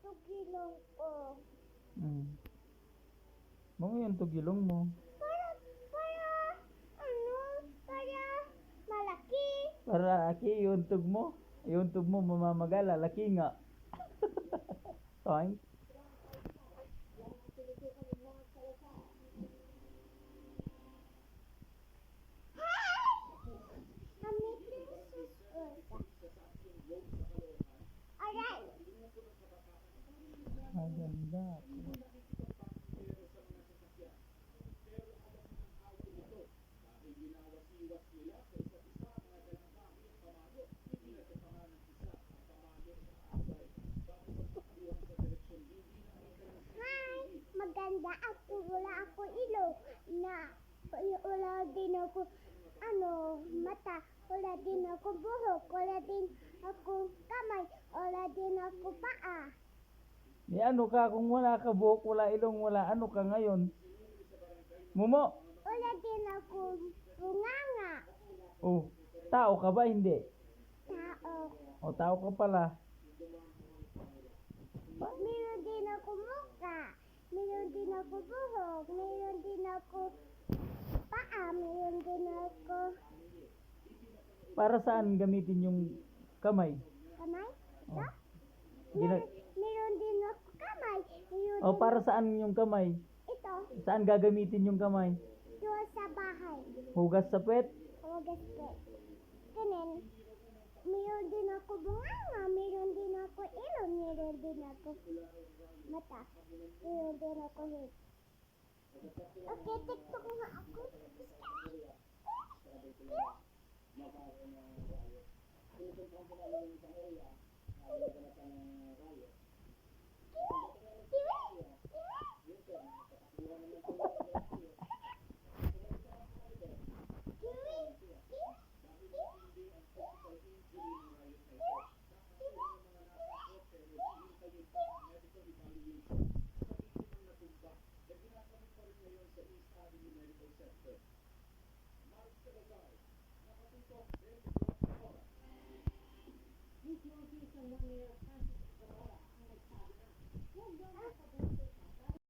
tugilong ko. Mga yung tugilong mo. Para, para malaki. Para aki, iuntog mo. Iuntog mo, mamamagala. Laki nga. Toink. Kami princess Elsa. Aray! Maganda. Hi! Maganda ako. Wala ako ilong. Wala din ako mata. Wala din ako buhok. Wala din ako kamay. Wala din ako paa. Ni ano ka kung wala ka buhok, wala ilong, wala ano ka ngayon? Mumo. Wala din ako bunganga. Oh, tao ka ba? Hindi. Tao. O, tao ka pala. Meron din ako muka. Meron din ako buhok. Meron din ako paa. Meron din ako Para saan gamitin yung kamay? kamay. Oh. Ito? Gina- Meron din ako kamay. Meron o, din para saan yung kamay? ito. Saan gagamitin yung kamay? Doon sa bahay. Hugas sa puwet? Hugas ko. Ganun. Meron din ako bunganga. Meron din ako ilong. Meron din ako mata. Meron din ako head. Okay, TikTok nga ako.